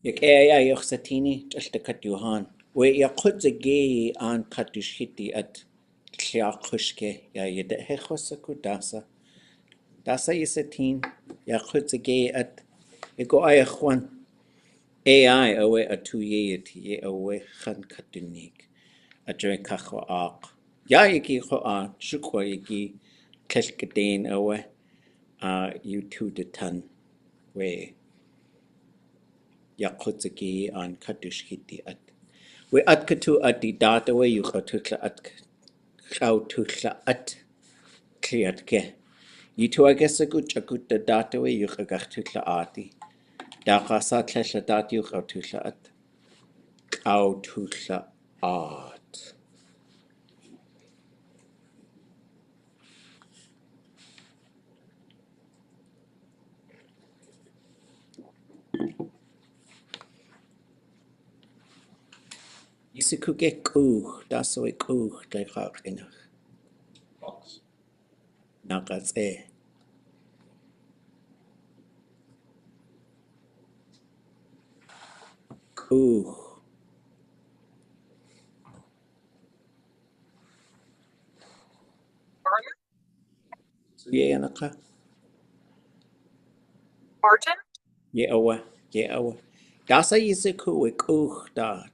Kayaaní yoxsatini chaltakatjuhan. We yaqutzagi an katushiti at tliaqushke ya yedehechosaku dasa. Dasa yisatin yaqutzagi at ego ayahuan. AI awe atuyeti ye awe khan katunik. Adre kacho ak. Ya yiki ho an shukwa yiki kelkadeen awe you de tan we yaqutzagi an katushiti at. We at gutu.ádi data we you ʼatudli.átk kliatke. You two I guess a good the data we you ʼatudli.átk. Daqasa tlesha data you ʼatudli.át. Dísi kuge kuch, das we kuch gleich inach. Box. Nagas Kuch. Ye anaka. Martin? Ye awa. Dasa yisi we kuch dat.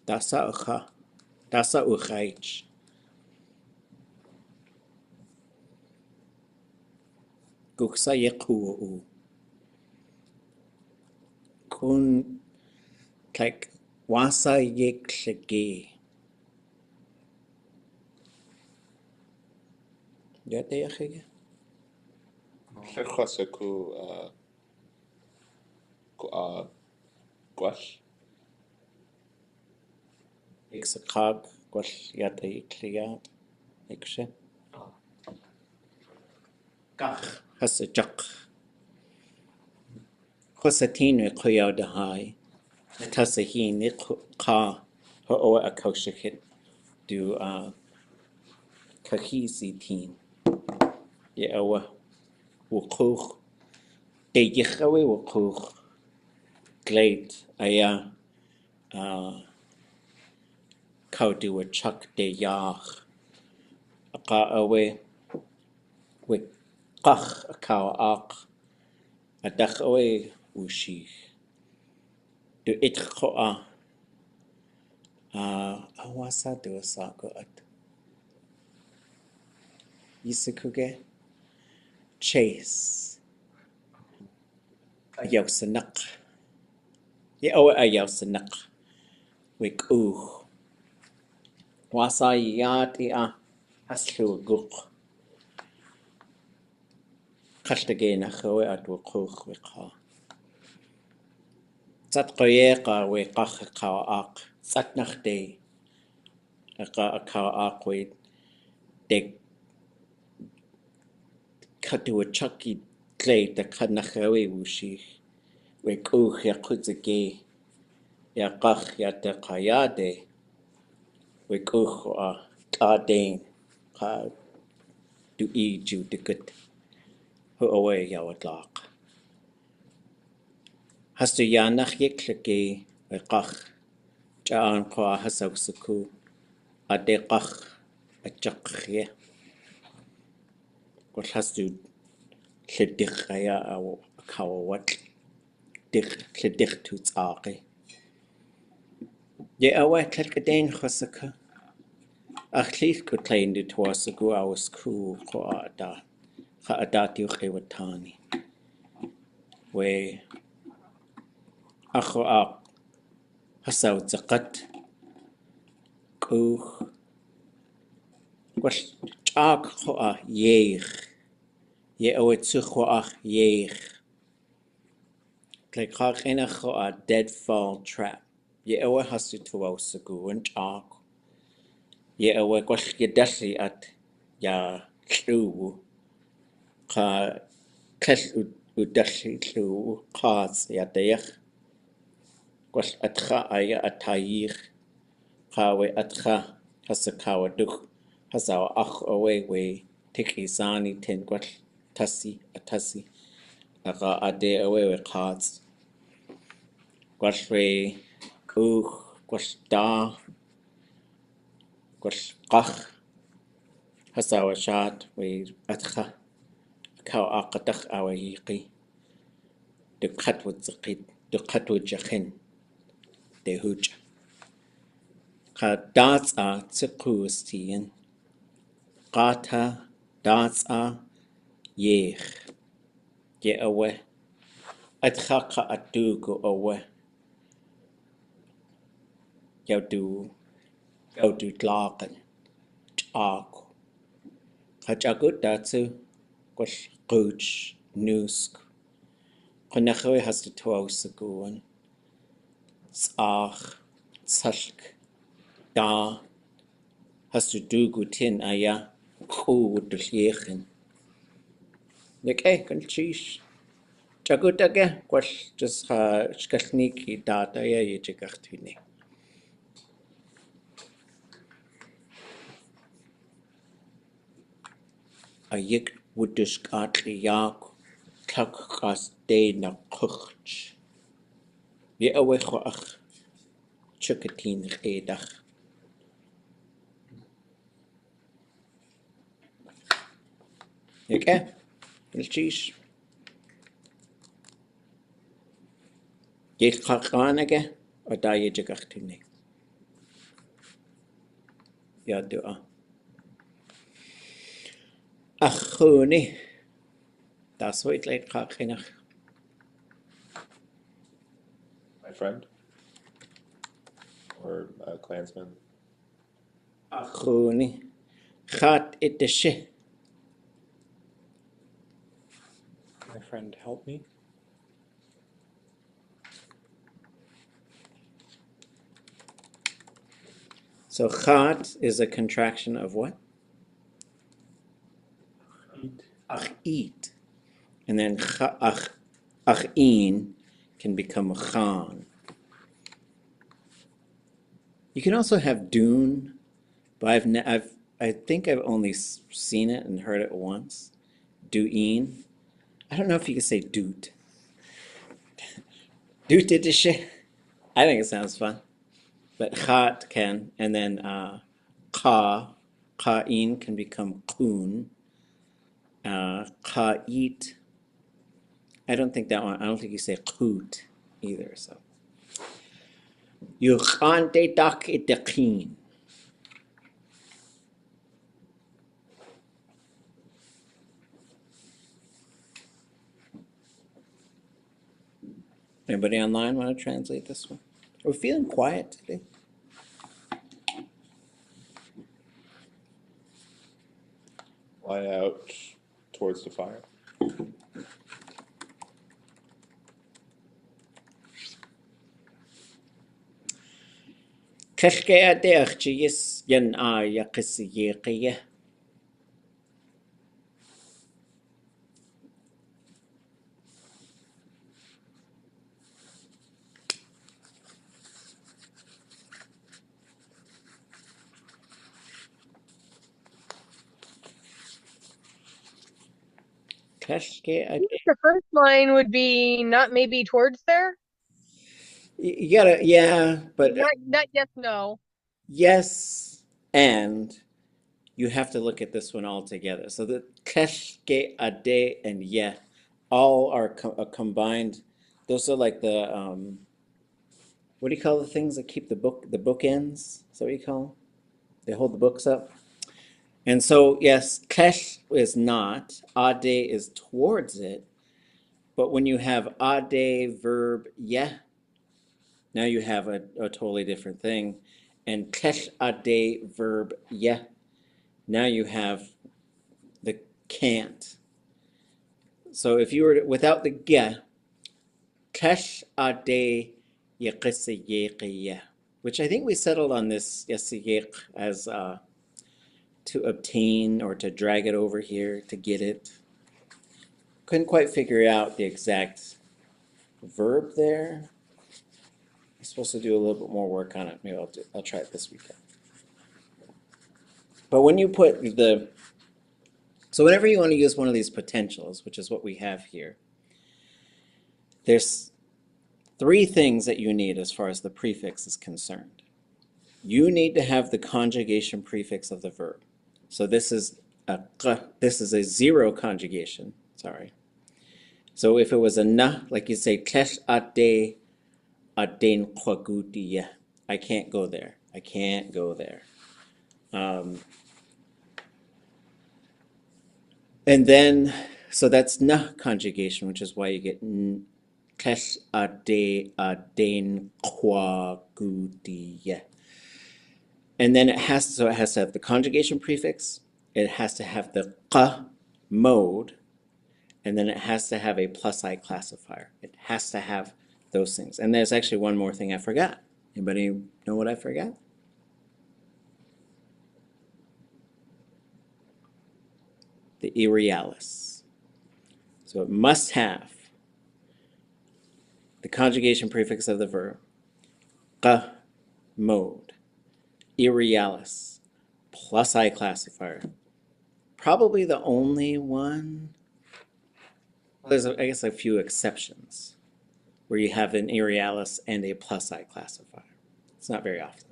Dasa ucha. Dasa uchaich. Guksa ye ku'u. Kun like wasa ye klege. Yate yachige? Llerchosaku gwash. Iksakag gwal yate ikliat. Ikshe. Gach hasa jak. Chosatin we kuyaw dahai. Natasa hi ni ka ho oa akaushikit do kahisi tin. Ye awa wukuch. De yichawe wukuch. Glade aya kaudu a chuck de yach. Aka awe we kach a kaw ak. A dach awe wushich. Do itchoa awasa do asako at yisikuge chase ayaw sanak. Ye awa ayaw sanak. Wik wasa yati haslu guk. Kashtagay na chawe at wukuch wikha. Zat qayeqa we qach kaw ak. Zat nachte a kaw ak we de katu a chucky clay da kanachawe wushi. We ya kutzage ya qach ya te qayade. We ʼaadin ka do ju de gut. Ho away yawadlaq. Hastu yanach yiklage we qach. Jaan kwa hasawsaku. Ade qach a chakye. What has to Lledichraya a kawawat Lledichrtu'átk. Ye awa tlelkadain chosaka. Ach lith could claim it was a go hours crew for ada. Ha adati uchewatani. We acho a hasaw zakat. Kuch. Was chak ho a Yéil. Ye awa tsucho ach Yéil. Klekach enach a deadfall trap. Ye awa hasu tuwas a go and chak. Ye awa gwash yedalli at ya llw. Ka cell udalli llw. Qas ya deach. Gwash atcha aya atayich. Ka we atcha hasa kawaduch. Hasa ach awe we tik isani ten gwash tasi atasi. aga ade awe qats. Gwashwe gwash da gwash qach hasawa shat we atcha kaw aqatach awe yiqi de qatwut zqit de qatwut jachin de huj qa dats a tsiqustien qata dats a yéil ye awe atcha qa atugu awe yaudu dlaaqan ʼaak qa jagut datsu gwash wooch nusk qanakhwe has to tuawsaguan ʼaach tsalk da has to dugu tin aya qu wuduliechen kan chish jagut age gwash just shkalniki data ya yechikachtini ayik wudushkatliyak tlak qas de na quch ye awe khoach chukatin qedach kan chish Yéil qaqanage o da yechikachtini ya dua achuni das hoit leit qaqinach My friend? Or a clansman? achuni khat iteshe My friend, help me. So khat is a contraction of what? Eat. And then a'aan can become khan. You can also have dune, but I think I've only seen it and heard it once. Du'een. I don't know if you could say doot. Doot-itishe. I think it sounds fun. But khat can, and then qa'in can become kun. Qa'it. I don't think that one. I don't think you say qut either. So yuqante dak itaqin. Anybody online want to translate this one? We're feeling quiet today. Lie out towards the fire. Kashke adeachchis yan yaqisiyeqiye. The first line would be not maybe towards there. You gotta, yeah, but not yes, no. yes, and you have to look at this one all together. So the keshke ade and yeah, all are combined. Those are like the what do you call the things that keep the bookends? Is that what you call them? They hold the books up. And so yes, kesh is not, ade is towards it, but when you have ade verb yeah, now you have a totally different thing. And kesh ade verb yeah, now you have the can't. So if you were without the ge, kesh ade yaqisiyeqiya, which I think we settled on this yasiyeq as to obtain or to drag it over here to get it. Couldn't quite figure out the exact verb there. I'm supposed to do a little bit more work on it. Maybe I'll try it this weekend. But when you put so whenever you want to use one of these potentials, which is what we have here, there's three things that you need as far as the prefix is concerned. You need to have the conjugation prefix of the verb. So this is a zero conjugation, sorry. So if it was a na, like you say, ʼatudli.átk, I can't go there. I can't go there. And then, so that's na conjugation, which is why you get ʼatudli.átk. And then it has to have the conjugation prefix, it has to have the qa mode, and then it has to have a plus I classifier. It has to have those things. And there's actually one more thing I forgot. Anybody know what I forgot? The ʼirialis. So it must have the conjugation prefix of the verb, qa mode, ʼirialis, plus I classifier. Probably the only one. There's, I guess, a few exceptions where you have an ʼirialis and a plus I classifier. It's not very often.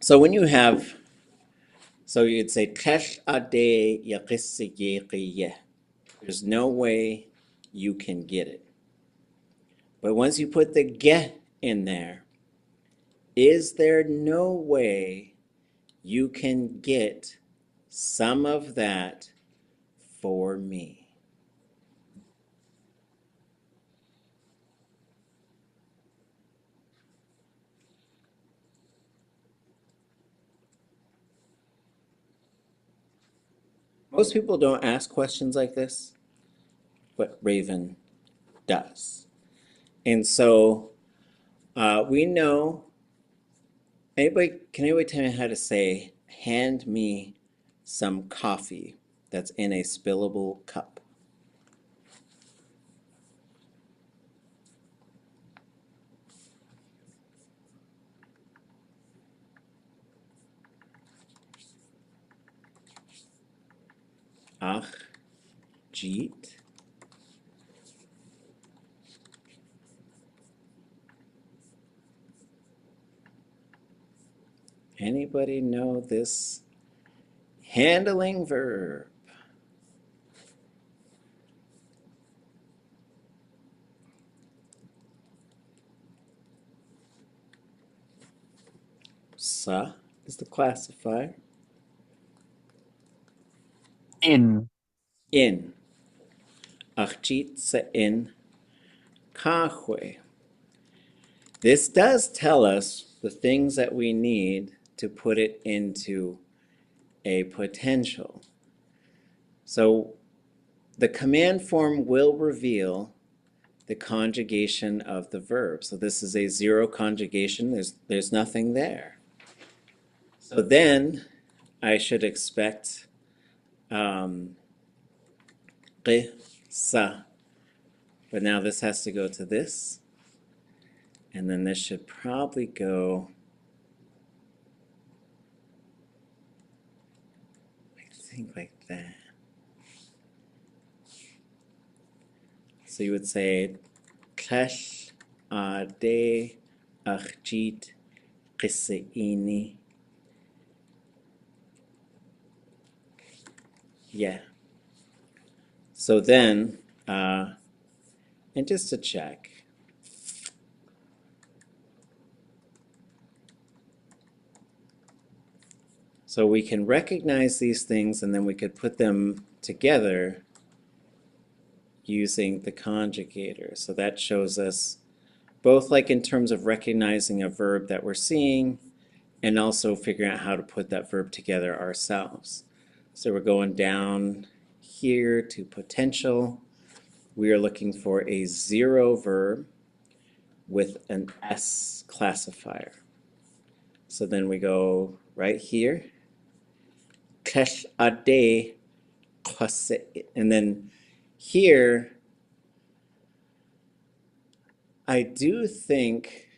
So when you have, so you'd say ʼatudli.átk. There's no way you can get it. But once you put the ge in there, is there no way you can get some of that for me? Most people don't ask questions like this, but Raven does. And so we know, can anybody tell me how to say, hand me some coffee that's in a spillable cup? Jeet. Anybody know this handling verb? Sa is the classifier. In. In. Jeet sa in kahwe. This does tell us the things that we need to put it into a potential. So the command form will reveal the conjugation of the verb. So this is a zero conjugation. There's nothing there. So then I should expect sa. But now this has to go to this. And then this should probably go, I think, like that. So you would say, Kayaaní X'éig. Yeah. So then, and just to check, so we can recognize these things and then we could put them together using the conjugator. So that shows us both, like, in terms of recognizing a verb that we're seeing and also figuring out how to put that verb together ourselves. So we're going down here to potential. We are looking for a zero verb with an S classifier. So then we go right here, Kayaaní, and then here, I do think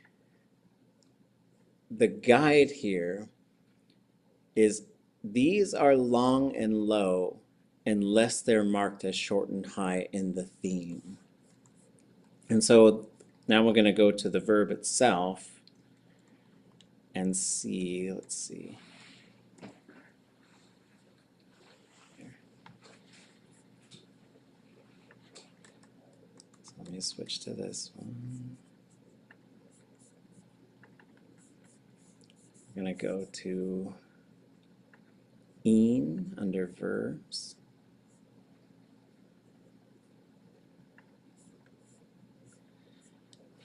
the guide here is these are long and low, unless they're marked as short and high in the theme. And so now we're going to go to the verb itself and see, let's see. So let me switch to this one. I'm going to go to ʼaan under verbs.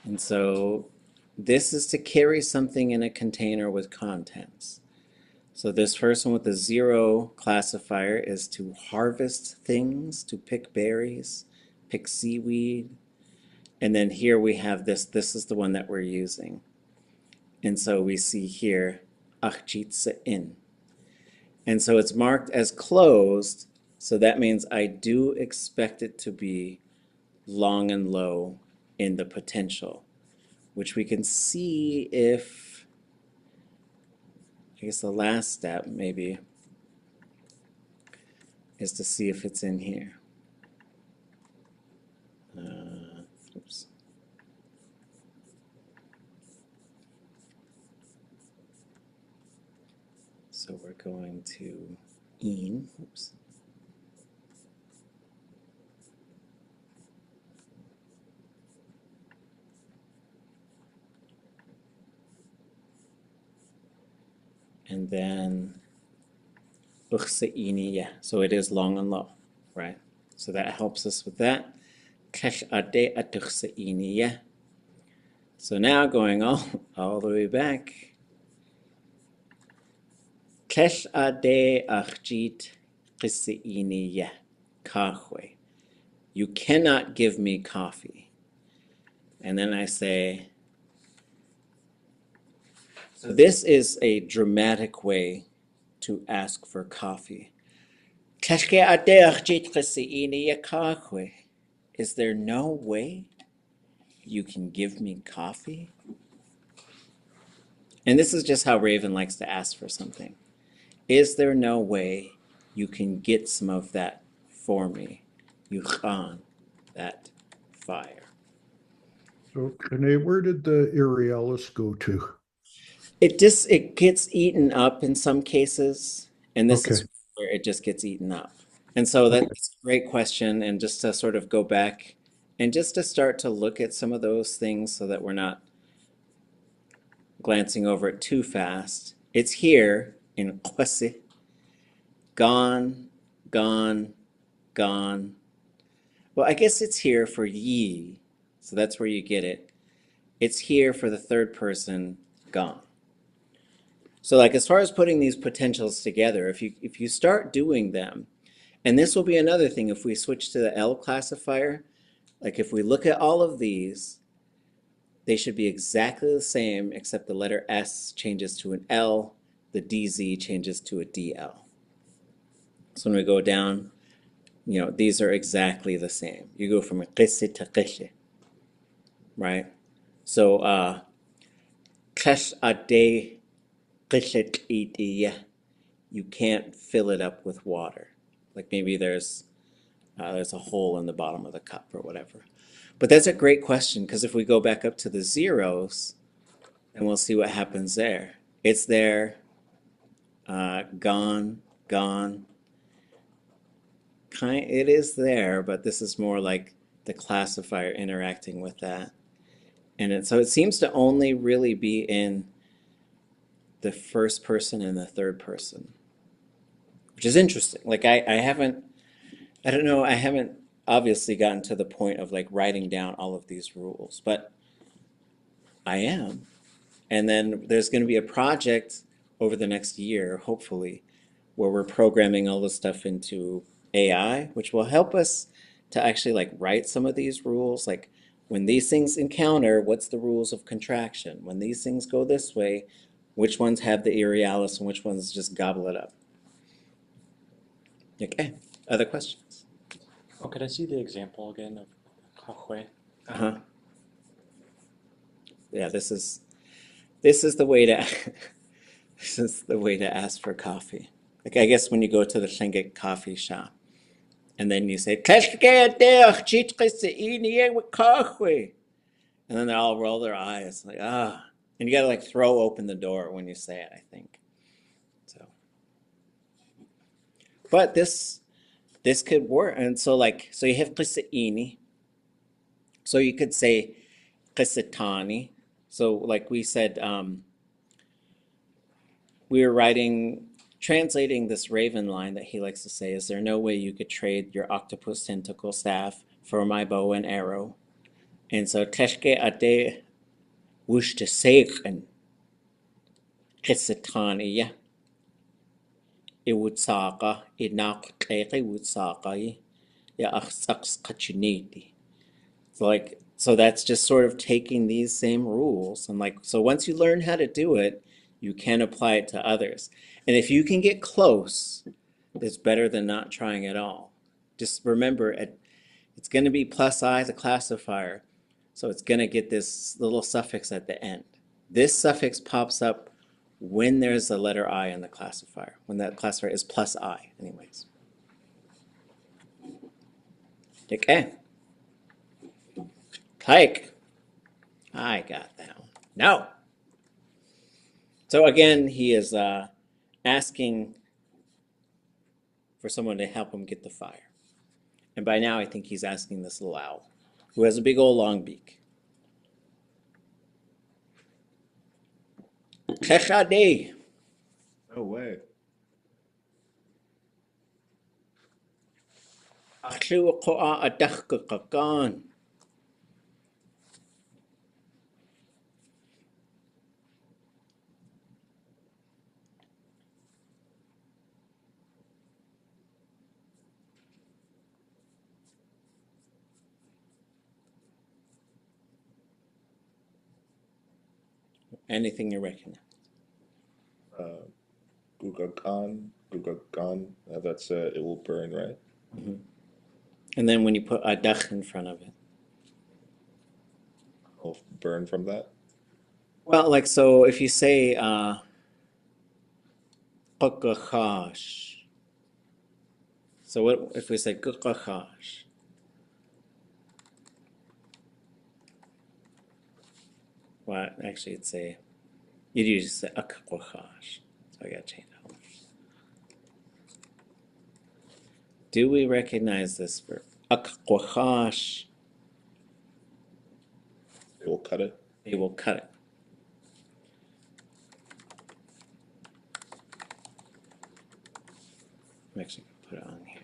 And so this is to carry something in a container with contents. So this first one with the 0 classifier is to harvest things, to pick berries, pick seaweed. And then here we have this is the one that we're using. And so we see here, ʼatudli.átk. And so it's marked as closed, so that means I do expect it to be long and low in the potential, which we can see if, I guess the last step maybe is to see if it's in here. Oops. So we're going to ʼaan. Oops. And then X'éig, so it is long and low, right? So that helps us with that. X'éig. So now going all the way back. X'éig. You cannot give me coffee. And then I say, so this is a dramatic way to ask for coffee. Is there no way you can give me coffee? And this is just how Raven likes to ask for something. Is there no way you can get some of that for me? ʼaan, that fire. So, Renee, where did the aerialis go to? It gets eaten up in some cases, and this is where it just gets eaten up. And so that's a great question, and just to sort of go back and just to start to look at some of those things so that we're not glancing over it too fast. It's here in qwasi, gone, gone, gone. Well, I guess it's here for Yéil, so that's where you get it. It's here for the third person, gone. So like as far as putting these potentials together, if you start doing them, and this will be another thing if we switch to the L classifier, like if we look at all of these, they should be exactly the same except the letter S changes to an L, the DZ changes to a DL. So when we go down, you know, these are exactly the same. You go from qisi to qishi, right? So Kayaaní, you can't fill it up with water. Like maybe there's a hole in the bottom of the cup or whatever. But that's a great question, because if we go back up to the zeros, and we'll see what happens there. It's there, gone, gone. It is there, but this is more like the classifier interacting with that. And so it seems to only really be in the first person and the third person, which is interesting. Like I haven't obviously gotten to the point of like writing down all of these rules, but I am. And then there's going to be a project over the next year, hopefully, where we're programming all this stuff into AI, which will help us to actually like write some of these rules. Like when these things encounter, what's the rules of contraction? When these things go this way, which ones have the aerialis and which ones just gobble it up? Okay, other questions? Oh, could I see the example again of halfway? Uh-huh. Yeah, this is the way to this is the way to ask for coffee. Like I guess when you go to the Lingi coffee shop, And then you say, and then they all roll their eyes like, ah. And you gotta like throw open the door when you say it, I think. So, but this could work. And so so you have Kayaaní. So you could say Kayaaní. So like we said, we were translating this Raven line that he likes to say, is there no way you could trade your octopus tentacle staff for my bow and arrow? And so ʼatudli.átk wooch to ʼéig Kayaaní iwutsaqa inaqtleqi wutsaqai ya aqsaqsqachiniti. So that's just sort of taking these same rules and so once you learn how to do it, you can apply it to others. And if you can get close, it's better than not trying at all. Just remember, it's going to be +i, the classifier, so it's going to get this little suffix at the end. This suffix pops up when there's a letter I in the classifier, when that classifier is +i, anyways. Okay. Like, I got that one. No. So again, he is asking for someone to help him get the fire. And by now, I think he's asking this little owl, who has a big old long beak. Kayaaní. No way. ʼatudli.átk. Anything you recognize. Gugagan. That's it will burn, right? Mm-hmm. And then when you put adach in front of it. It'll burn from that? Well, so if you say gugachash. So what if we say gugachash? Well, actually, you'd usually say akwachash. So I gotta change that one. Do we recognize this verb? Akwachash. It will cut it? They will cut it. I'm actually going to put it on here.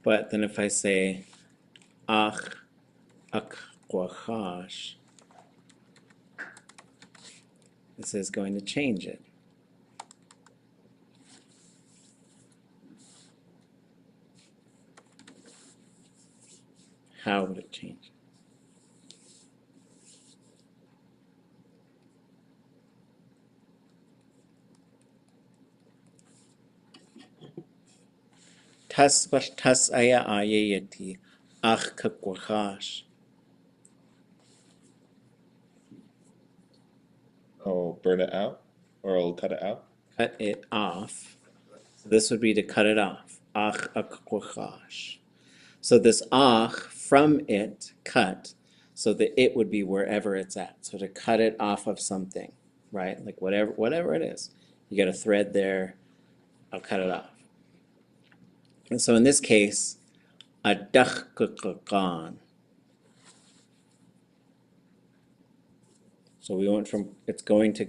But then if I say ach akwachash, this is going to change it. How would it change? Tas aya ayayati ach kakwachash. Oh, burn it out? Or I'll cut it out? Cut it off. So this would be to cut it off. Ach akwachash. So this ach from it, cut, so the it would be wherever it's at. So to cut it off of something, right? Like whatever it is. You got a thread there, I'll cut it off. And so in this case, adachkakan. So we went from it's going to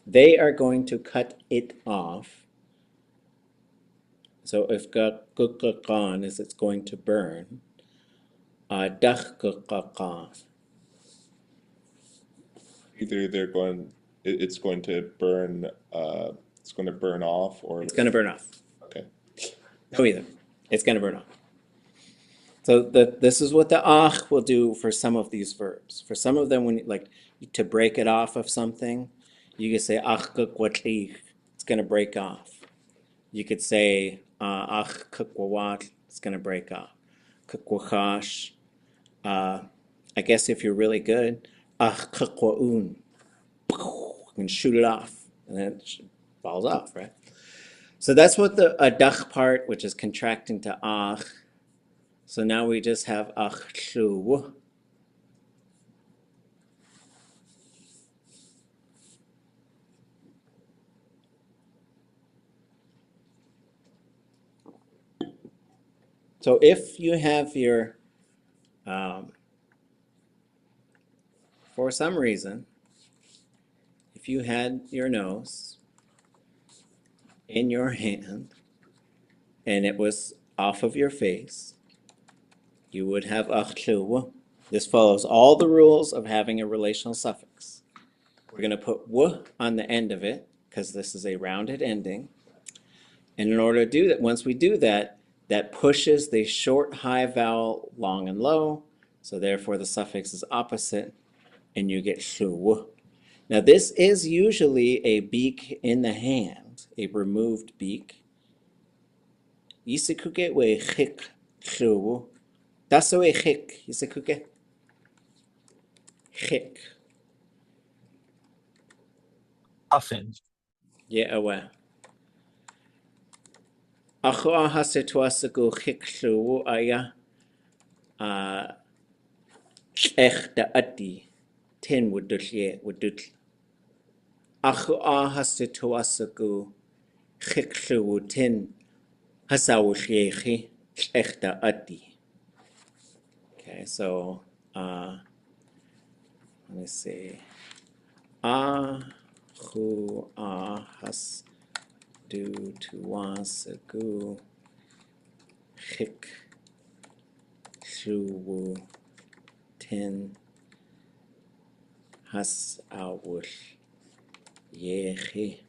they are going to cut it off. So if kakan is it's going to burn, adachkakan. Either it's going to burn off, or It's going to burn off. Okay. No, either. It's going to burn off. So this is what the ach will do for some of these verbs. For some of them, when to break it off of something, you could say ach kakwatlich. It's going to break off. You could say ach kakwawat. It's going to break off. Kakwachash. I guess if you're really good, you can shoot it off, and then it falls off, right? So that's what the adach part, which is contracting to ach. So now we just have ach shu. So if you have your, for some reason, if you had your nose in your hand and it was off of your face, you would have ach shu. This follows all the rules of having a relational suffix. We're going to put w on the end of it because this is a rounded ending. And in order to do that, once we do that, that pushes the short high vowel long and low. So therefore the suffix is opposite and you get shu. Now this is usually a beak in the hand, a removed beak. Yisikuke we chik shu. That's the way chik. Yisikuke. Chik. Puffin. Yeah, well. Ako ahase tuasagu chik shu aya ʼatudli.átk tin wooch. Ako ahase tuasagu chik shu tin hasawuchyechi ʼatudli. Okay, so let me see. Ahu ahas do tuasagu chik shu tin hasawuchyechi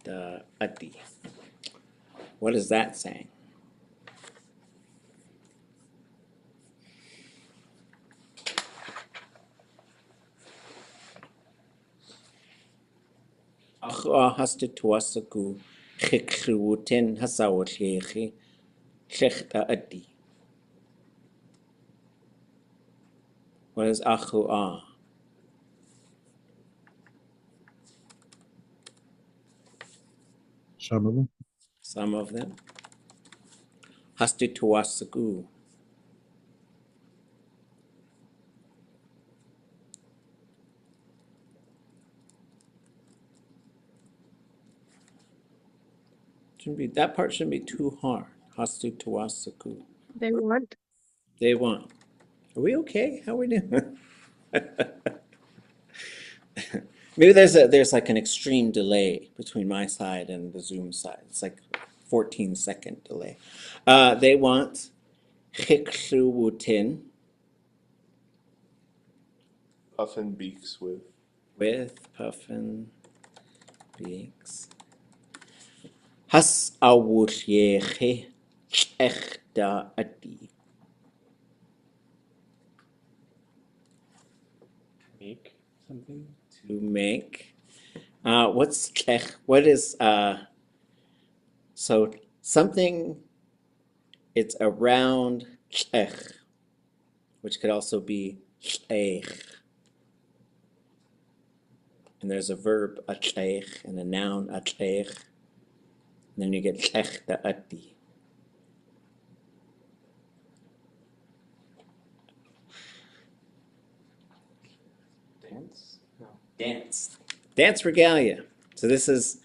ʼatudli. What is that saying? Ako ahaste tuasagu chik shu tin hasawuchyechi ʼatudli. What is achu ah? Some of them. Some of them. Haste tuasagu. That part shouldn't be too hard. Haste tuasagu. They want. They want. Are we okay? How are we doing? Maybe there's like an extreme delay between my side and the Zoom side. It's like 14-second delay. They want chik-shu-wu-tin Puffin beaks with. puffin beaks. Has-awuch-yechi ʼatudli. Make something. To make. What is so something, it's around ʼatudli, which could also be X'éig. And there's a verb ʼatudli and a noun ʼatudli. And then you get ʼatudli. Dance? No. Dance. Dance regalia. So this is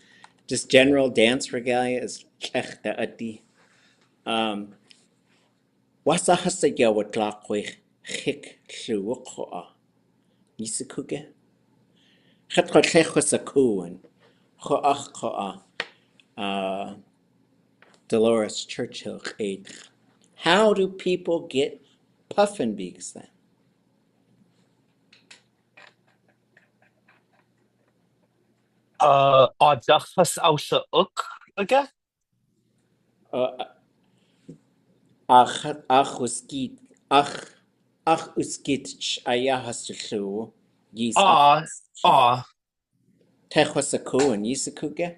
just general dance regalia is ʼatudli. Wasa hasa yawa tlaqwe chik shuwuqoa. Yisikuge? Chatqa tlechwa sakuan. Cho'ach Dolores Churchill X'éig. How do people get puffin beaks then? Adachas ausa uk again? Ach uskit ayahaslu yis techwasaku yisikuge.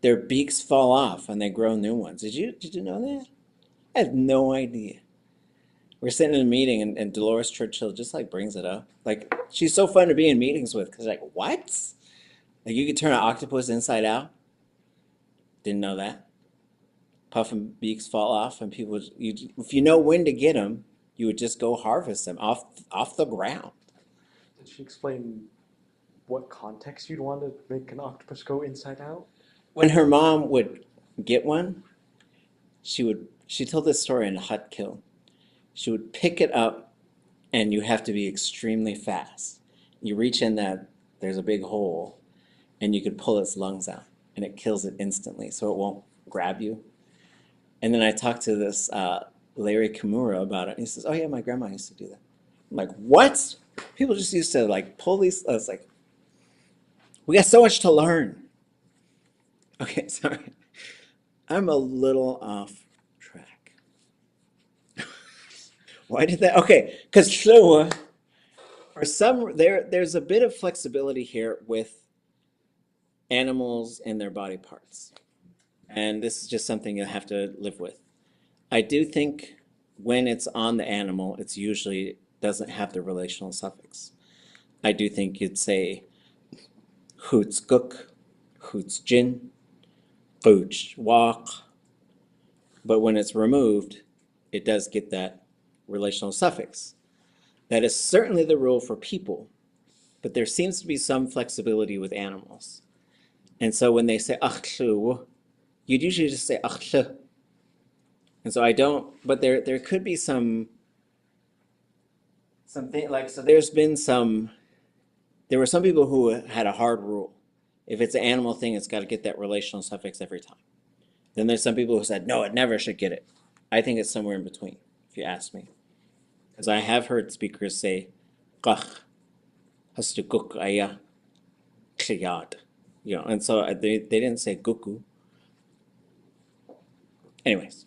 Their beaks fall off and they grow new ones. Did you know that? I have no idea. We're sitting in a meeting and Dolores Churchill just like brings it up. Like she's so fun to be in meetings with because like what? Like you could turn an octopus inside out? Didn't know that. Puff and beaks fall off, and people, if you know when to get them, you would just go harvest them off the ground. Did she explain what context you'd want to make an octopus go inside out? When her mom would get one, she told this story in Huttkill. She would pick it up, and you have to be extremely fast. You reach in that, there's a big hole, and you could pull its lungs out, and it kills it instantly, so it won't grab you. And then I talked to this Larry Kimura about it, and he says, "Oh yeah, my grandma used to do that." I'm like, "What? People just used to like pull these." I was like, "We got so much to learn." Okay, sorry, I'm a little off track. Why did that? Okay, because for some there's a bit of flexibility here with animals and their body parts, and this is just something you'll have to live with. I do think when it's on the animal, it's usually doesn't have the relational suffix. I do think you'd say hoots guk, hoots jin, wooch walk, but when it's removed, it does get that relational suffix. That is certainly the rule for people, but there seems to be some flexibility with animals. And so when they say achlu, you'd usually just say achlu. And so I don't, but there could be something like, so there were some people who had a hard rule. If it's an animal thing, it's got to get that relational suffix every time. Then there's some people who said, no, it never should get it. I think it's somewhere in between, if you ask me. Because I have heard speakers say, qach, hastukuk aya, Kayaaní. And so they didn't say guku. Anyways.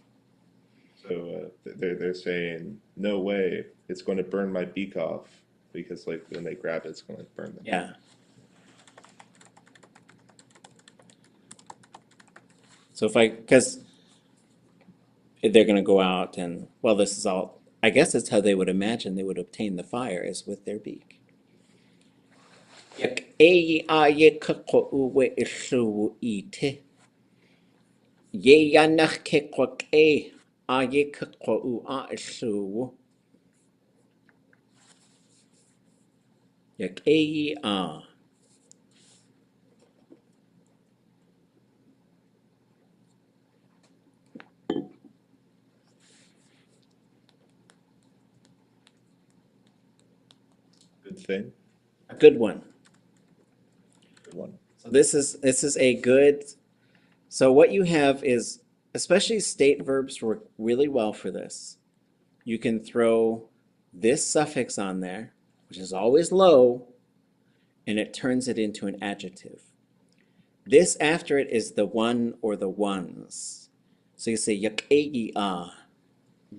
So they're saying, no way, it's going to burn my beak off because like when they grab it, it's going to burn them. Yeah. So because they're going to go out and, well, this is all, I guess that's how they would imagine they would obtain the fire is with their beak. X'éig Good thing. a good one. Good one. So this is a good. So what you have is, especially state verbs work really well for this. You can throw this suffix on there, which is always low, and it turns it into an adjective. This after it is the one or the ones. So you say X'éig,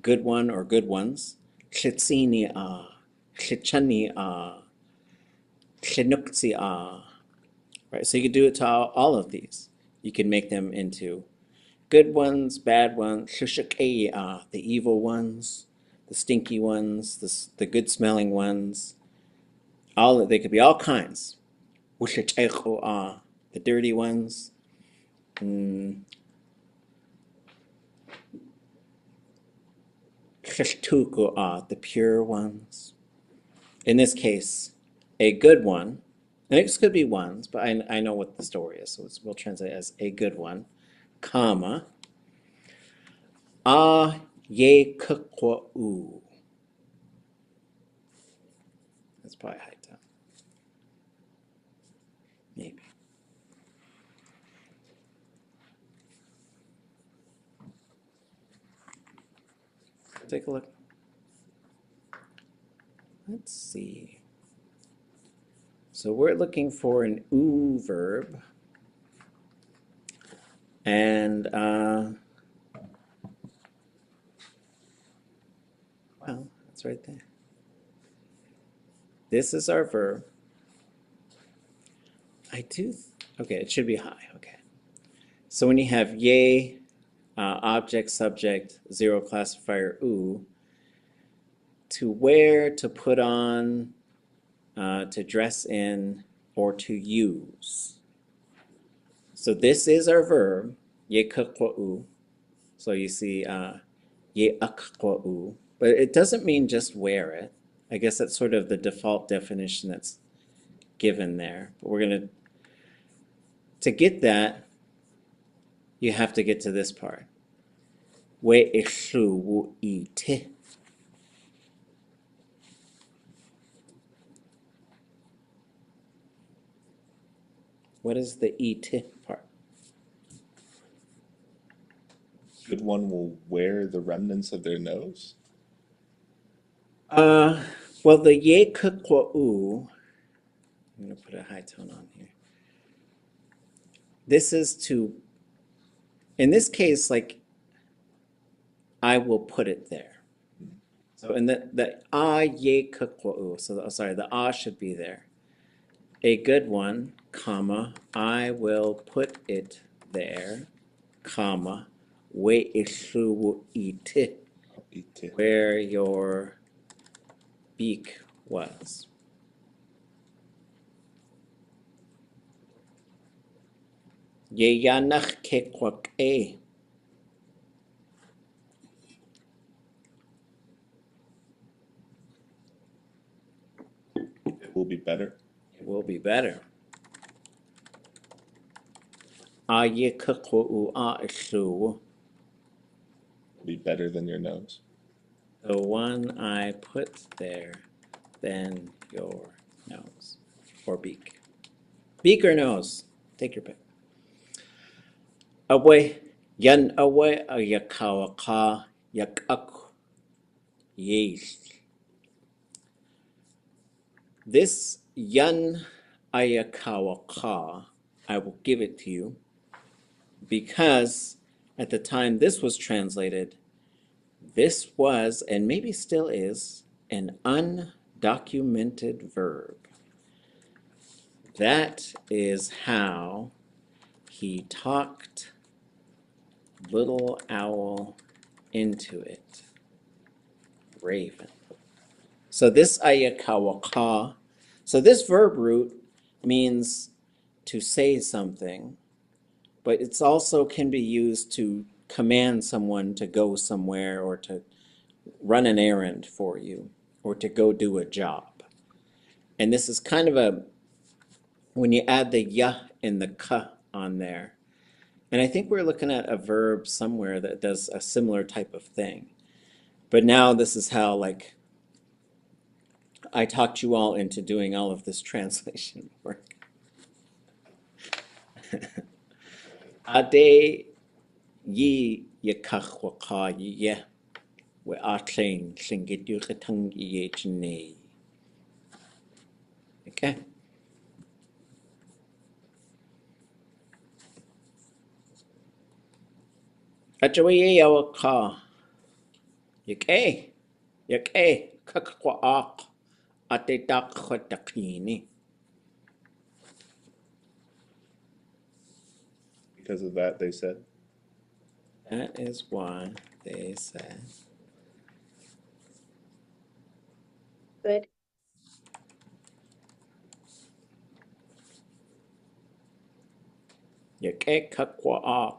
good one or good ones. X'éni, X'échani, X'énukzi. Right? So you could do it to all of these. You can make them into good ones, bad ones, the evil ones, the stinky ones, the good smelling ones. They could be all kinds. The dirty ones. The pure ones. In this case, a good one. And it could be ones, but I know what the story is, so we'll translate it as a good one, comma, u. That's probably high tone. Maybe. Take a look. Let's see. So we're looking for an oo verb. And, well, that's right there. This is our verb. Okay, it should be high, okay. So when you have yay, object, subject, zero classifier, oo, to wear, to put on, to dress in, or to use. So this is our verb, ye kakwa'u. So you see, ye akwa'u. But it doesn't mean just wear it. I guess that's sort of the default definition that's given there. But we're going to get that, you have to get to this part. We ishu ite. What is the ite part? Good one will wear the remnants of their nose. Well, the ye kakwa'u, I'm going to put a high tone on here. This is to, in this case, like, I will put it there. So in the ye kakwa'u, so sorry, the should be there. A good one, comma, I will put it there, comma, we ishu ite, Ite. where your beak was. Ye yanach kekwak'e. It will be better. It will be better. Ye kakwa'u ishu. Be better than your nose. The one I put there than your nose or beak. Beak or nose? Take your pick. Away, yan away ayakawaka yakak Yéil. This yan ayakawaka, I will give it to you, because at the time this was translated, this was, and maybe still is, an undocumented verb. That is how he talked little owl into it. Raven. So this ayakawaka, so this verb root means to say something, but it's also can be used to command someone to go somewhere or to run an errand for you or to go do a job. And this is kind of a, when you add the ya and the ka on there, and I think we're looking at a verb somewhere that does a similar type of thing. But now this is how, like, I talked you all into doing all of this translation work. Ade yi yakachwaka ye we atlain singit yu ketang ye chne. Okay. Achawaye yawaka. Yake. Yake kakwa ate dak khotakini. Because of that, they said. That is why they said. Good. Yake kakwa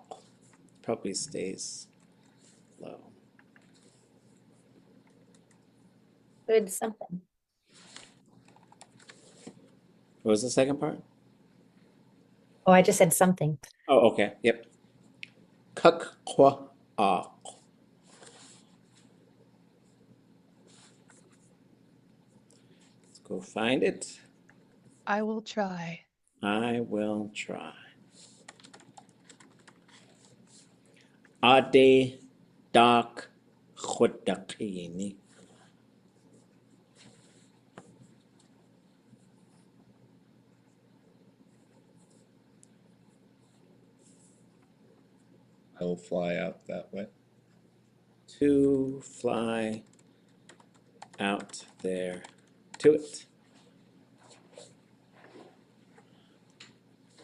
probably stays low. Good something. What was the second part? Oh, I just said something. Oh, okay. Yep. Kakwa. Let's go find it. I will try. I will try. Ade dak khotakini. I will fly out that way. To fly out there to it.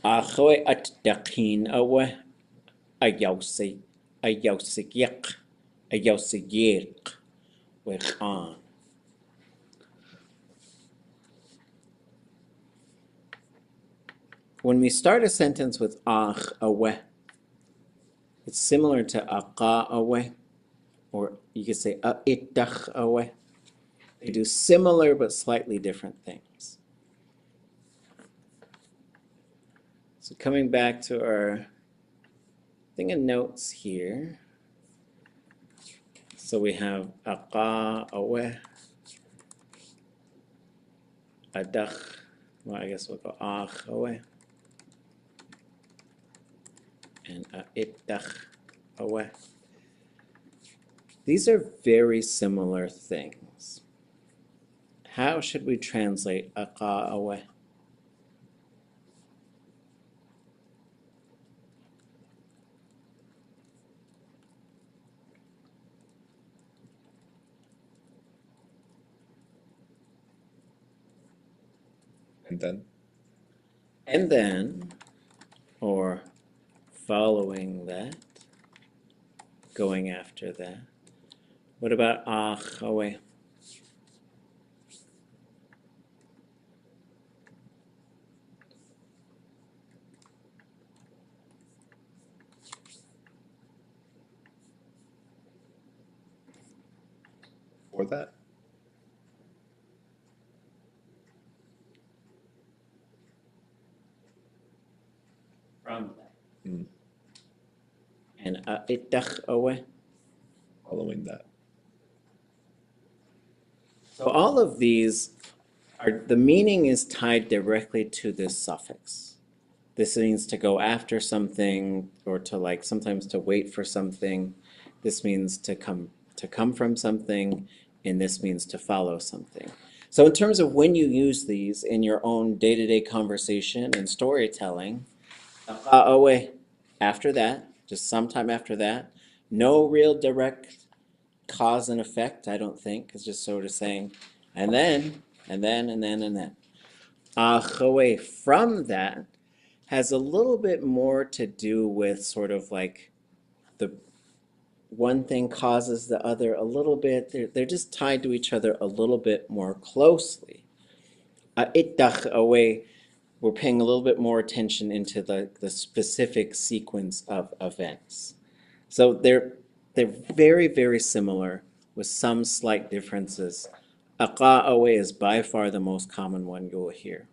Ahoy at dakin awe ayawsi. ʼayawsigyaq, ʼayawsigyaq, with ʼaan. When we start a sentence with ach awe, it's similar to aqa awe, or you could say a'itach awe. They do similar but slightly different things. So coming back to our thing of notes here. So we have aqa awe, adach, well I guess we'll go ach awe, and a'itach awe. These are very similar things. How should we translate aqa awe? And then, or following that, going after that. What about ach awe? For that. From that. Mm. And a'itach awe? Following that. So all of these are, the meaning is tied directly to this suffix. This means to go after something, or to like sometimes to wait for something. This means to come from something, and this means to follow something. So in terms of when you use these in your own day-to-day conversation and storytelling, after that, just sometime after that, no real direct cause and effect, I don't think. It's just sort of saying, and then. Achawe from that has a little bit more to do with sort of like the one thing causes the other a little bit. They're just tied to each other a little bit more closely. Itach away, we're paying a little bit more attention into the specific sequence of events. So they're very, very similar with some slight differences. Aqa away is by far the most common one you'll hear.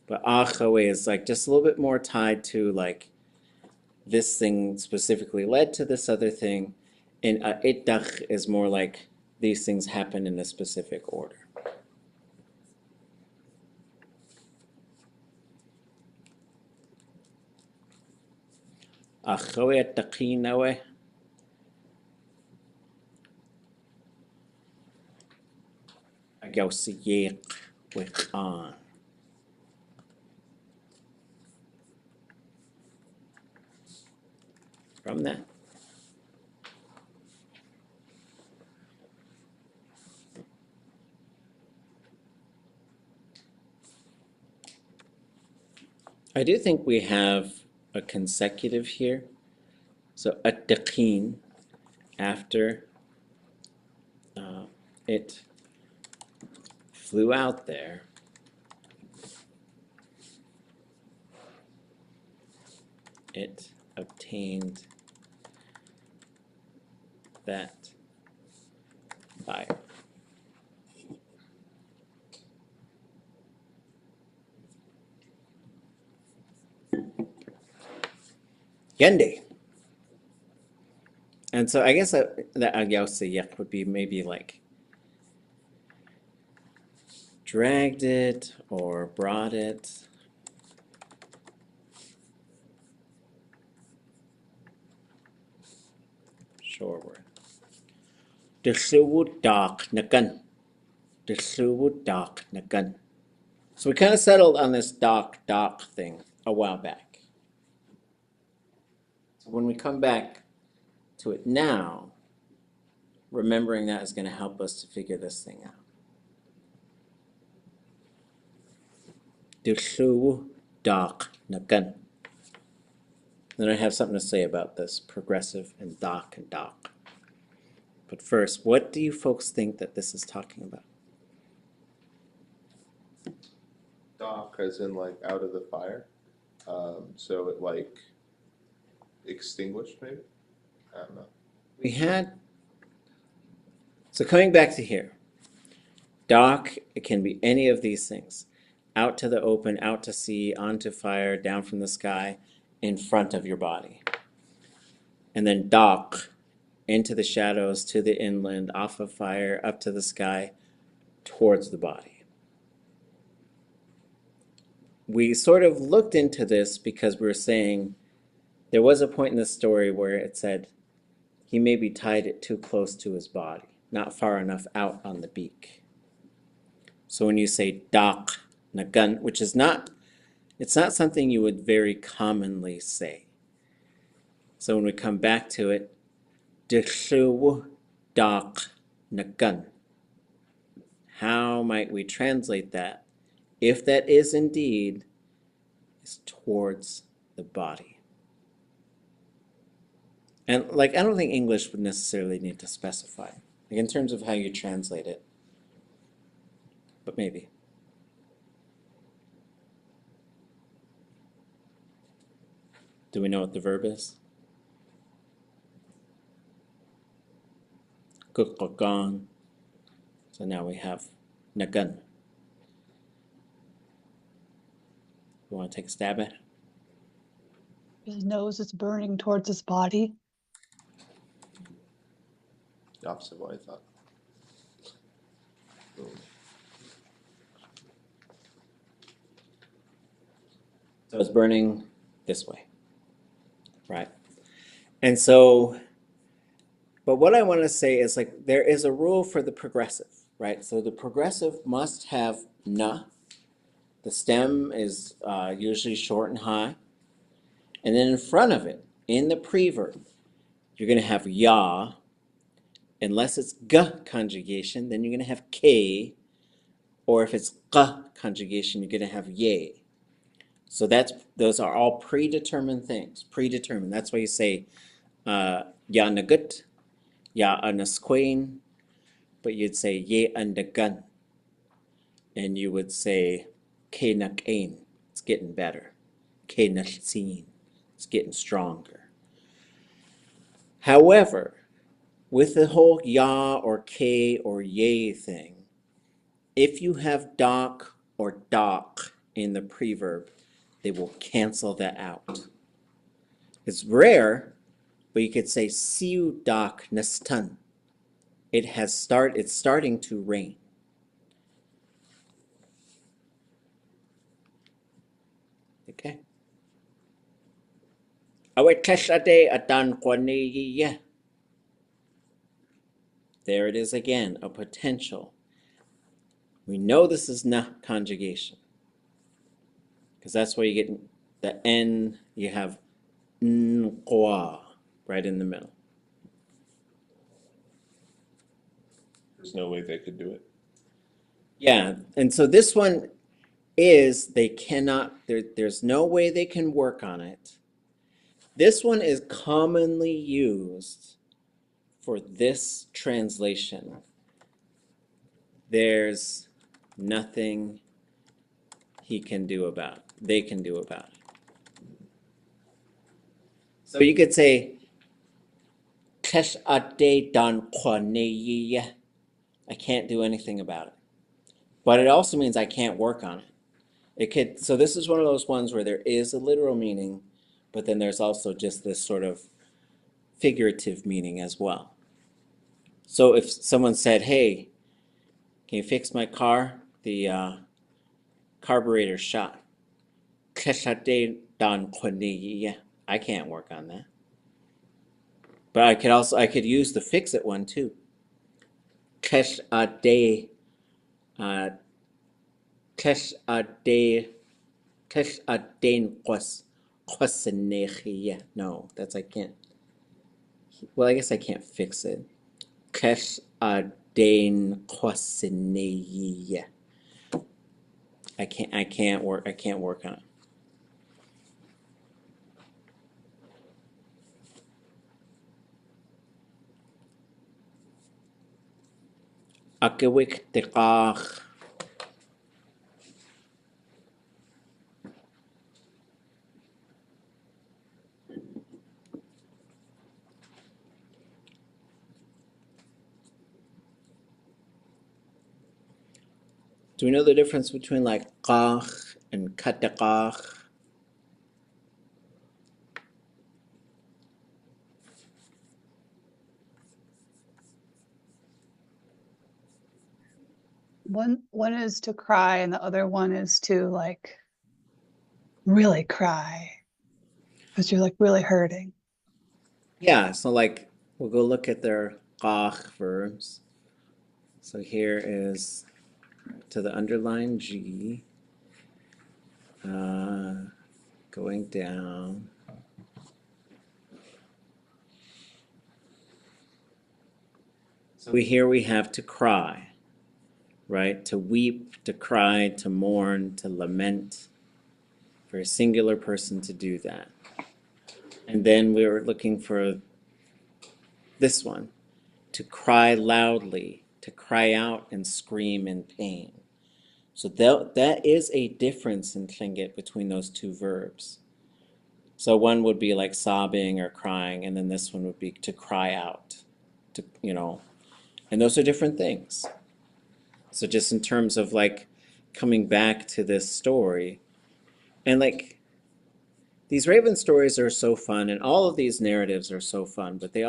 But achawe is like just a little bit more tied to like this thing specifically led to this other thing, and itach is more like these things happen in a specific order. Achawe taqinawe. Agawsiyeq with ʼaan. From that. I do think we have a consecutive here. So at-taqin, after it flew out there, it obtained that fire. Yende. And so I guess that agyawsiyak would be maybe like dragged it or brought it. Shoreward. Gutu. ádi. Gutu.ádi. So we kind of settled on this doc thing a while back. So when we come back to it now, remembering that is going to help us to figure this thing out. Gutu.ádi. Then I have something to say about this progressive and doc and doc. But first, what do you folks think that this is talking about? Dock, as in like out of the fire. So it like extinguished, maybe? I don't know. We had, so coming back to here, dock, it can be any of these things. Out to the open, out to sea, onto fire, down from the sky, in front of your body. And then dock, into the shadows, to the inland, off of fire, up to the sky, towards the body. We sort of looked into this because we were saying there was a point in the story where it said he maybe tied it too close to his body, not far enough out on the beak. So when you say dock nagun, which is not, it's not something you would very commonly say. So when we come back to it, dock nagun. How might we translate that? If that is indeed, is towards the body. And like, I don't think English would necessarily need to specify, like in terms of how you translate it, but maybe. Do we know what the verb is? Gukgong. So now we have nagun. You want to take a stab at it? His nose is burning towards his body. The opposite of what I thought. Boom. So it's burning this way, right? And so, but what I want to say is like there is a rule for the progressive, right? So the progressive must have na. The stem is usually short and high. And then in front of it, in the preverb, you're going to have ya. Unless it's g conjugation, then you're going to have k. Or if it's g conjugation, you're going to have ye. So those are all predetermined things. Predetermined. That's why you say ya nagut, ya anasquain, but you'd say ye andagun. And you would say ke nakain. It's getting better. Ke nashsin. It's getting stronger. However, with the whole ya or k or ye thing, if you have doc or doc in the preverb, they will cancel that out. It's rare, but you could say siu doc nastan. It's starting to rain. Okay. There it is again, a potential. We know this is not conjugation, because that's where you get the N, you have nqua right in the middle. There's no way they could do it. Yeah, and so this one is, they cannot, there's no way they can work on it. This one is commonly used for this translation. There's nothing he can do about it. They can do about it. So you could say, I can't do anything about it. But it also means I can't work on it. So this is one of those ones where there is a literal meaning, but then there's also just this sort of figurative meaning as well. So if someone said, hey, can you fix my car? The carburetor's shot. I can't work on that. But I could use the fix it one too. No, that's I can't. Well, I guess I can't fix it. I can't work on it. Akewik tekach. Do we know the difference between like kach and katekach? One is to cry and the other one is to like really cry because you're like really hurting. Yeah, so like we'll go look at their kach verbs. So here is to the underlined G, going down. So here we have to cry, right? To weep, to cry, to mourn, to lament, for a singular person to do that. And then we were looking for this one, to cry loudly, to cry out and scream in pain. So that is a difference in Tlingit between those two verbs. So one would be like sobbing or crying, and then this one would be to cry out, to, and those are different things. So just in terms of like coming back to this story, and like these Raven stories are so fun, and all of these narratives are so fun, but they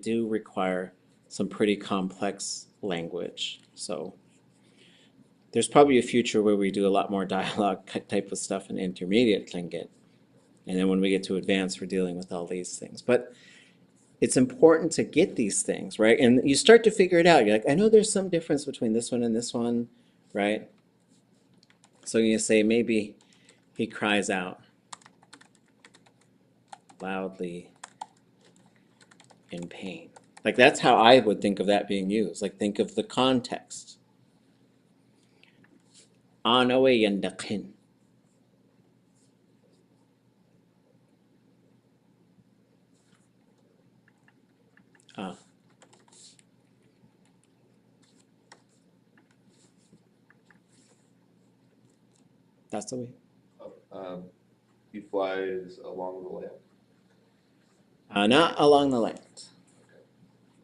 do require some pretty complex language. So there's probably a future where we do a lot more dialogue type of stuff in intermediate Tlingit. And then when we get to advanced, we're dealing with all these things. But it's important to get these things, right? And you start to figure it out. You're like, I know there's some difference between this one and this one, right? So you say maybe he cries out loudly in pain. Like that's how I would think of that being used. Like think of the context. ʼaan yandaqin. That's the way. He flies along the land. Not along the land.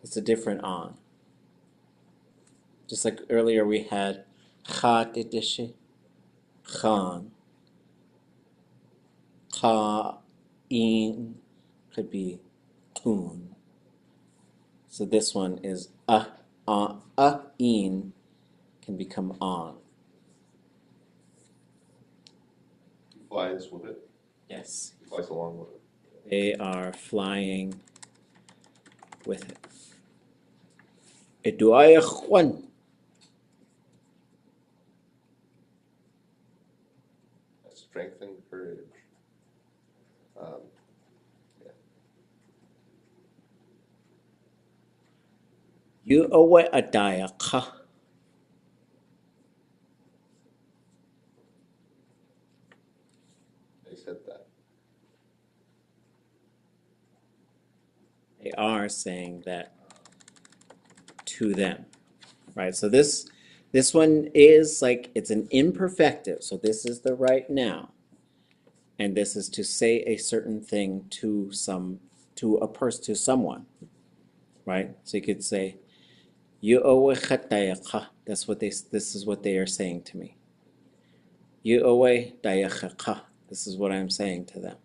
It's a different ʼaan. Just like earlier we had Dísi, Khan, Kayaaní could be tune. So this one is ʼaan can become ʼaan. He flies with it. Yes. He flies along with it. They are flying with it. ʼatudli.átk. Strength and courage. ʼatudli.átk. They said that. They are saying that to them, right? So this one is like, it's an imperfective. So this is the right now. And this is to say a certain thing to a person, to someone, right? So you could say, this is what they are saying to me. This is what I'm saying to them.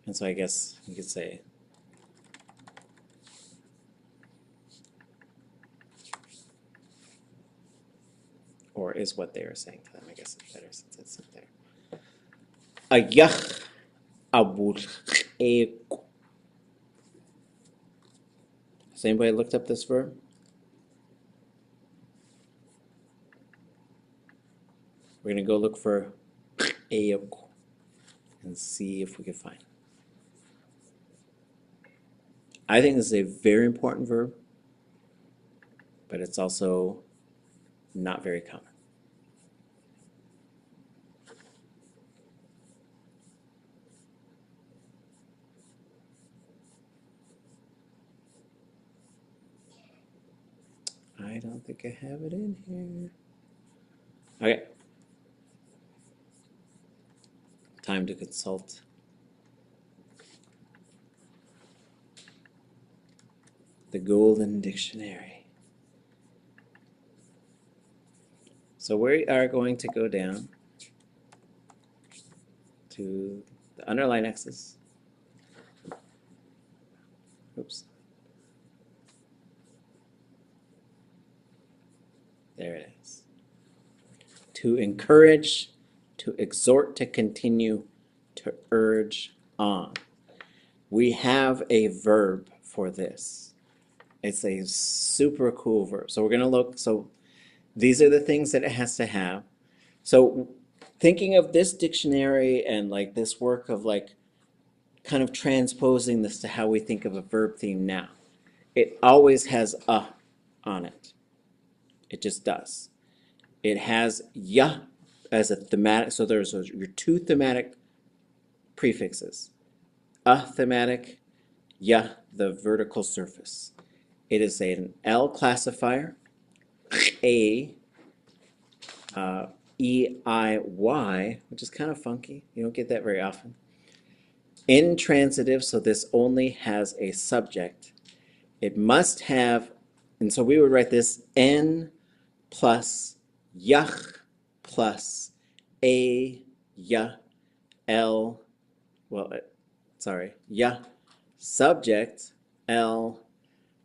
And so I guess you could say, or is what they are saying to them. I guess it's better since it's there. Ayach abul. Has anybody looked up this verb? We're going to go look for and see if we can find it. I think this is a very important verb, but it's also not very common. I don't think I have it in here. Okay. Time to consult. The Golden Dictionary. So we are going to go down to the underline X's. Oops. There it is. To encourage, to exhort to continue, to urge on. We have a verb for this. It's a super cool verb. So we're going to look, so these are the things that it has to have. So thinking of this dictionary and like this work of like kind of transposing this to how we think of a verb theme now. It always has a on it. It just does. It has ya as a thematic, so there's your two thematic prefixes. A thematic, ya the vertical surface. It is an L classifier, a E-I-Y, which is kind of funky. You don't get that very often. Intransitive, so this only has a subject. It must have, and so we would write this N plus yach plus a ya L, well, ya subject L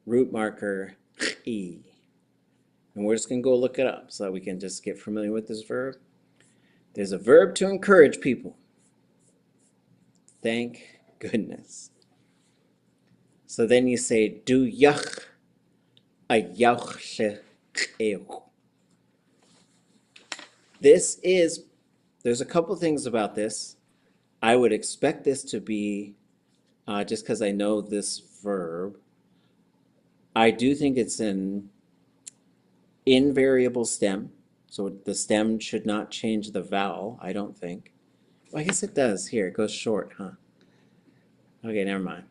root marker E. And we're just going to go look it up so that we can just get familiar with this verb. There's a verb to encourage people. Thank goodness. So then you say, du yach a yauch. This is, there's a couple things about this. I would expect this to be, just because I know this verb, I do think it's an invariable stem. So the stem should not change the vowel, I don't think. Well, I guess it does. Here, it goes short, huh? Okay, never mind.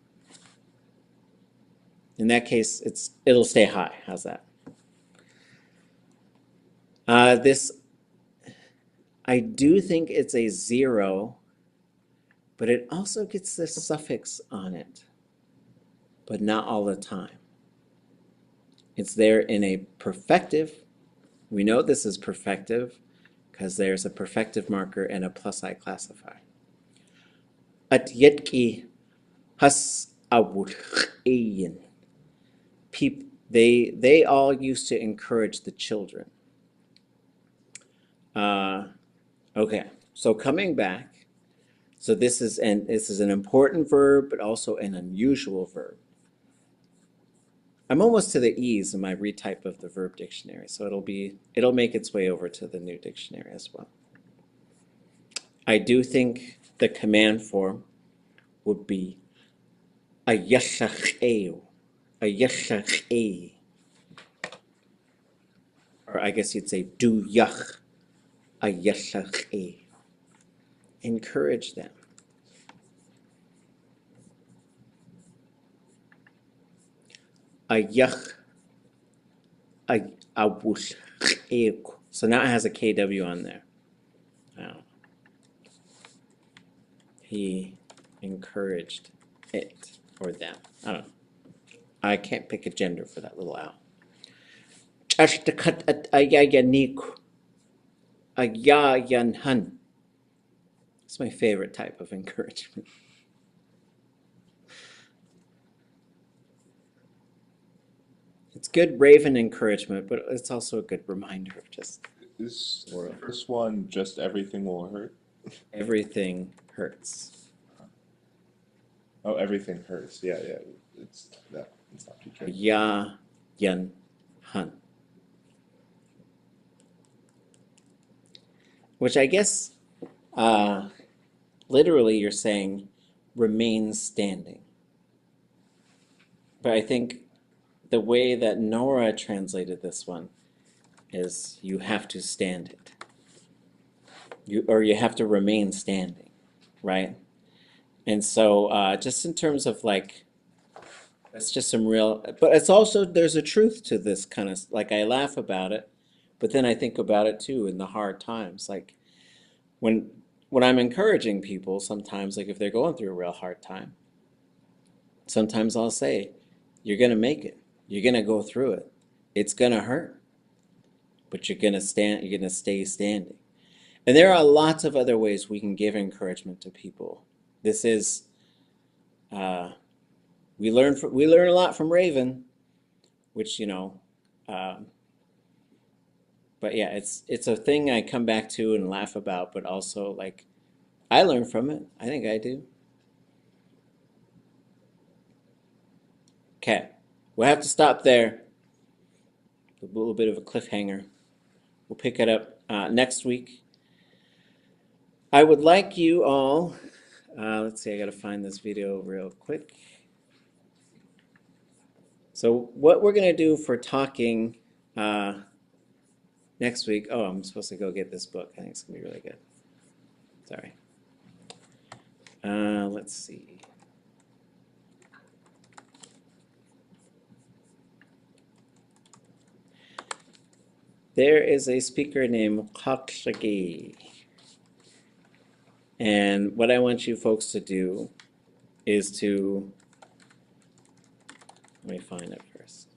In that case, it'll stay high. How's that? This, I do think it's a 0, but it also gets this suffix on it, but not all the time. It's there in a perfective. We know this is perfective because there's a perfective marker and a plus I classifier. ʼatudli.átk has ʼaan. They all used to encourage the children. Okay, so coming back, so this is an important verb, but also an unusual verb. I'm almost to the E's in my retype of the verb dictionary, so it'll make its way over to the new dictionary as well. I do think the command form would be ʼayashach'eu, ʼayashach'ei, or I guess you'd say du yach ʼayashach'ei. Encourage them. Ayach awush. So now it has a KW on there. He encouraged it or them. I don't know. I can't pick a gender for that little owl. It's my favorite type of encouragement. It's good raven encouragement, but it's also a good reminder of just Is the first one just everything will hurt? everything hurts. Oh, everything hurts. Yeah. It's not too tricky. Ya yan han. Which I guess literally you're saying remain standing. But I think the way that Nora translated this one is you have to stand it. You have to remain standing, right? And so just in terms of like It's just some real, but it's also, there's a truth to this kind of, like I laugh about it, but then I think about it too in the hard times. Like when when I'm encouraging people, sometimes like if they're going through a real hard time, sometimes I'll say, you're gonna make it. You're gonna go through it. It's gonna hurt, but you're gonna stay standing. And there are lots of other ways we can give encouragement to people. This is we learn a lot from Raven, which but yeah, it's a thing I come back to and laugh about, but also like I learn from it. I think I do. Okay, we'll have to stop there. A little bit of a cliffhanger. We'll pick it up next week. I would like you all, let's see, I gotta find this video real quick. So what we're gonna do for talking next week, oh, I'm supposed to go get this book. I think it's gonna be really good. Sorry. Let's see. There is a speaker named X'éig. And what I want you folks to do is to, let me find it first.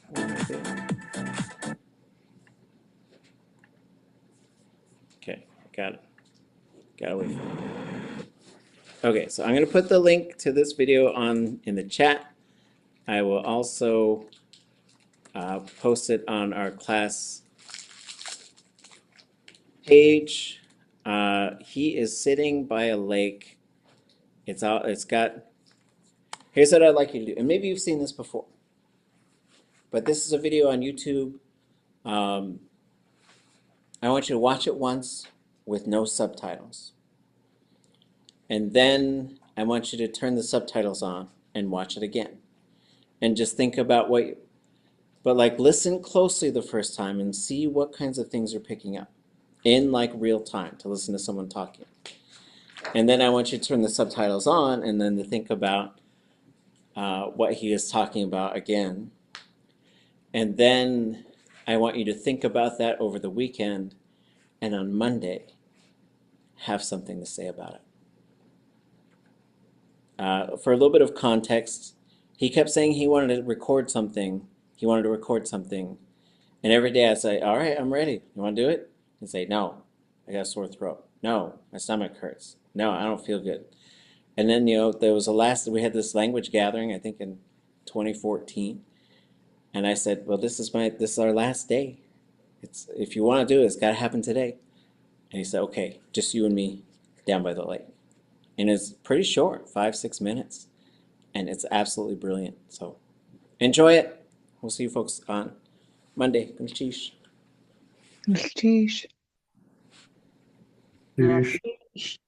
What am I doing? Okay, got it. Gotta wait for it. Okay, so I'm gonna put the link to this video in the chat. I will also post it on our class page. He is sitting by a lake. Here's what I'd like you to do. And maybe you've seen this before, but this is a video on YouTube. I want you to watch it once with no subtitles. And then I want you to turn the subtitles on and watch it again. And just think about but like listen closely the first time and see what kinds of things you're picking up in like real time to listen to someone talking. And then I want you to turn the subtitles on and then to think about what he is talking about again. And then I want you to think about that over the weekend, and on Monday have something to say about it. For a little bit of context, he kept saying he wanted to record something. And every day I say, all right, I'm ready. You want to do it? He'd say, no, I got a sore throat. No, my stomach hurts. No, I don't feel good. And then, there was we had this language gathering, I think in 2014. And I said, well, this is our last day. If you want to do it, it's got to happen today. And he said, okay, just you and me down by the lake. And it's pretty short, 5-6 minutes. And it's absolutely brilliant. So enjoy it. We'll see you folks on Monday. Sheesh. Sheesh. Sheesh. Sheesh.